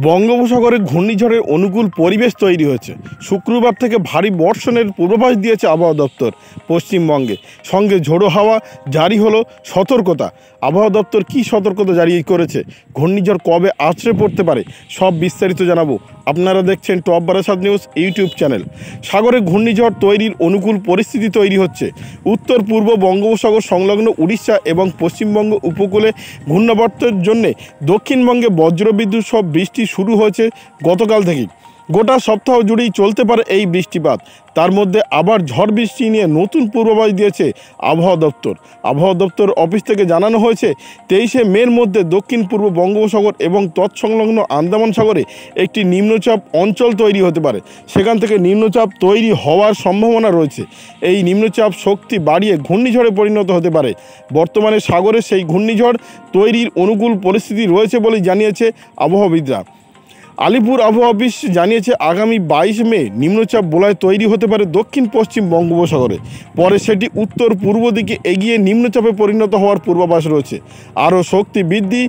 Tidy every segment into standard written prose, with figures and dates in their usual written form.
বঙ্গোপসাগরে ঘূর্ণিঝড়ের অনুকূল পরিবেশ তৈরি হয়েছে। শুক্রবার থেকে ভারী বর্ষণের পূর্বাভাস দিয়েছে আবহাওয়া দপ্তর পশ্চিমবঙ্গে। সঙ্গে ঝোড়ো হাওয়া জারি হলো সতর্কতা। আবহাওয়া দপ্তর কী সতর্কতা জারি করেছে, ঘূর্ণিঝড় কবে আছড়ে পড়তে পারে, সব বিস্তারিত জানাবো। আপনারা দেখছেন top Barasat news YouTube channel. সাগরে ঘূর্ণিঝড় তৈরির অনুকূল পরিস্থিতি তৈরি হচ্ছে। উত্তর পূর্ব বঙ্গোপসাগর সংলগ্ন উড়িষ্যা এবং পশ্চিমবঙ্গ উপকূলে ঘূর্ণাবর্তের জন্য দক্ষিণবঙ্গে বজ্রবিদ্যুৎ সহ বৃষ্টি শুরু হয়েছে গতকাল থেকেই। গোটা সপ্তাহ জুড়েই চলতে পারে এই বৃষ্টিপাত। তার মধ্যে আবার ঝড় বৃষ্টি নিয়ে নতুন পূর্বাভাস দিয়েছে আবহাওয়া দপ্তর। আবহাওয়া দপ্তর অফিস থেকে জানানো হয়েছে 23শে মের মধ্যে দক্ষিণ পূর্ব বঙ্গোপসাগর এবং তৎসংলগ্ন আন্দামান সাগরে একটি নিম্নচাপ অঞ্চল তৈরি হতে পারে। সেখান থেকে নিম্নচাপ তৈরি হওয়ার সম্ভাবনা রয়েছে। এই নিম্নচাপ শক্তি বাড়িয়ে ঘূর্ণিঝড়ে পরিণত হতে পারে। বর্তমানে সাগরে সেই ঘূর্ণিঝড় তৈরির অনুকূল পরিস্থিতি রয়েছে বলে জানিয়েছে আবহাওয়াবিদরা। আলিপুর আবহাওয়া অফিস জানিয়েছে আগামী 22 মে নিম্নচাপ বলয় তৈরি হতে পারে দক্ষিণ পশ্চিম বঙ্গোপসাগরে। পরে সেটি উত্তর পূর্ব দিকে এগিয়ে নিম্নচাপে পরিণত হওয়ার পূর্বাভাস রয়েছে। আরও শক্তি বৃদ্ধি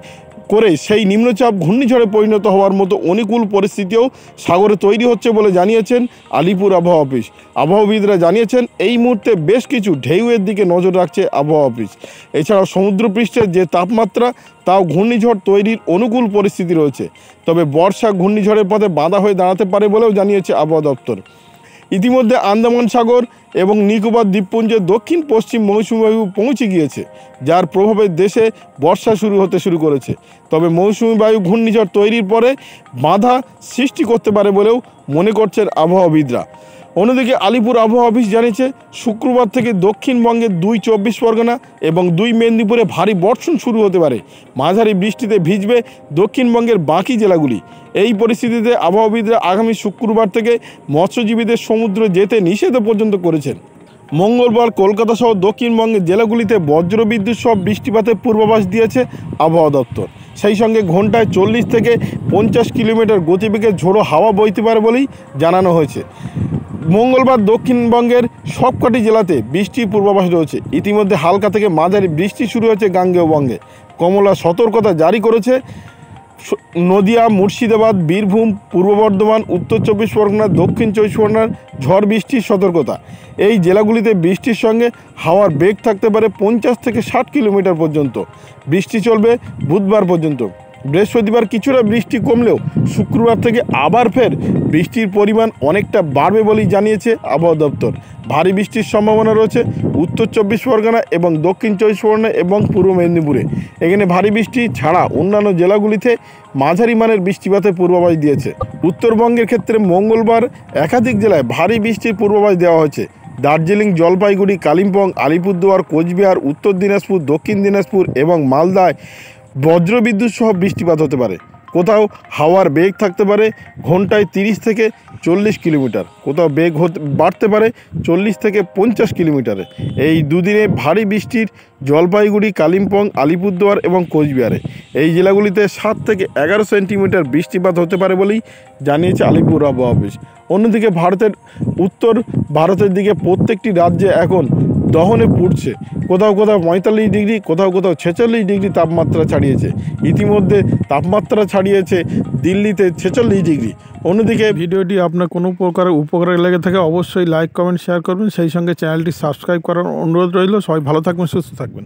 করে সেই নিম্নচাপ ঘূর্ণিঝড়ে পরিণত হওয়ার মতো অনুকূল পরিস্থিতিও সাগরে তৈরি হচ্ছে বলে জানিয়েছেন আলিপুর আবহাওয়া অফিস। আবহাওয়াবিদরা জানিয়েছেন এই মুহূর্তে বেশ কিছু ঢেউয়ের দিকে নজর রাখছে আবহাওয়া অফিস। এছাড়াও সমুদ্রপৃষ্ঠের যে তাপমাত্রা তাও ঘূর্ণিঝড় তৈরির অনুকূল পরিস্থিতি রয়েছে। তবে বর্ষা ঘূর্ণিঝড়ের পথে বাধা হয়ে দাঁড়াতে পারে বলেও জানিয়েছে আবহাওয়া দপ্তর। ইতিমধ্যে আন্দামান সাগর এবং নিকোবর দ্বীপপুঞ্জে দক্ষিণ পশ্চিম মৌসুমী বায়ু পৌঁছে গিয়েছে, যার প্রভাবে দেশে বর্ষা শুরু করেছে। তবে মৌসুমী বায়ু ঘূর্ণিঝড় তৈরির পরে বাধা সৃষ্টি করতে পারে বলেও মনে করছেন আবহাওয়াবিদরা। অন্যদিকে আলিপুর আবহাওয়া অফিস জানিয়েছে শুক্রবার থেকে দক্ষিণবঙ্গের 2 চব্বিশ পরগনা এবং 2 মেদিনীপুরে ভারী বর্ষণ শুরু হতে পারে। মাঝারি বৃষ্টিতে ভিজবে দক্ষিণবঙ্গের বাকি জেলাগুলি। এই পরিস্থিতিতে আবহাওয়াবিদরা আগামী শুক্রবার থেকে মৎস্যজীবীদের সমুদ্র যেতে নিষেধ পর্যন্ত করেছেন। মঙ্গলবার কলকাতা সহ দক্ষিণবঙ্গের জেলাগুলিতে বজ্রবিদ্যুৎ সহ বৃষ্টিপাতের পূর্বাভাস দিয়েছে আবহাওয়া দপ্তর। সেই সঙ্গে ঘন্টায় 40 থেকে 50 কিলোমিটার গতিবেগে ঝোড়ো হাওয়া বইতে পারে বলেই জানানো হয়েছে। মঙ্গলবার দক্ষিণবঙ্গের সবকটি জেলাতে বৃষ্টির পূর্বাভাস রয়েছে। ইতিমধ্যে হালকা থেকে মাঝারি বৃষ্টি শুরু হয়েছে গাঙ্গেয়বঙ্গে। কমলা সতর্কতা জারি করেছে নদিয়া, মুর্শিদাবাদ, বীরভূম, পূর্ব বর্ধমান, উত্তর চব্বিশ পরগনা, দক্ষিণ চব্বিশ পরগনার ঝড় বৃষ্টির সতর্কতা। এই জেলাগুলিতে বৃষ্টির সঙ্গে হাওয়ার বেগ থাকতে পারে 50 থেকে 60 কিলোমিটার পর্যন্ত। বৃষ্টি চলবে বুধবার পর্যন্ত। বৃহস্পতিবার কিছুটা বৃষ্টি কমলেও শুক্রবার থেকে আবার ফের বৃষ্টির পরিমাণ অনেকটা বাড়বে বলেই জানিয়েছে আবহাওয়া দপ্তর। ভারী বৃষ্টির সম্ভাবনা রয়েছে উত্তর চব্বিশ পরগনা এবং দক্ষিণ চব্বিশ পরগনা এবং পূর্ব মেদিনীপুরে। এখানে ভারী বৃষ্টি ছাড়া অন্যান্য জেলাগুলিতে মাঝারি মানের বৃষ্টিপাতের পূর্বাভাস দিয়েছে। উত্তরবঙ্গের ক্ষেত্রে মঙ্গলবার একাধিক জেলায় ভারী বৃষ্টির পূর্বাভাস দেওয়া হয়েছে। দার্জিলিং, জলপাইগুড়ি, কালিম্পং, আলিপুরদুয়ার, কোচবিহার, উত্তর দিনাজপুর, দক্ষিণ দিনাজপুর এবং মালদায় বজ্রবিদ্যুৎ সহ বৃষ্টিপাত হতে পারে। কোথাও হাওয়ার বেগ থাকতে পারে ঘন্টায় 30 থেকে 40 কিলোমিটার, কোথাও বেগ বাড়তে পারে 40 থেকে 50 কিলোমিটারে। এই দুদিনে ভারী বৃষ্টির জলপাইগুড়ি, কালিম্পং, আলিপুরদুয়ার এবং কোচবিহারে এই জেলাগুলিতে 7 থেকে 11 সেন্টিমিটার বৃষ্টিপাত হতে পারে বলেই জানিয়েছে আলিপুর আবহাওয়া অফিস। অন্যদিকে উত্তর ভারতের দিকে প্রত্যেকটি রাজ্যে এখন দহনে পুড়ছে। কোথাও 45 ডিগ্রি, কোথাও 46 ডিগ্রি তাপমাত্রা ছাড়িয়েছে। ইতিমধ্যে তাপমাত্রা ছাড়িয়েছে দিল্লিতে 46 ডিগ্রি। অন্যদিকে ভিডিওটি আপনার কোনো প্রকার উপকারে লেগে থাকে অবশ্যই লাইক, কমেন্ট, শেয়ার করবেন। সেই সঙ্গে চ্যানেলটি সাবস্ক্রাইব করার অনুরোধ রইল। সবাই ভালো থাকবেন, সুস্থ থাকবেন।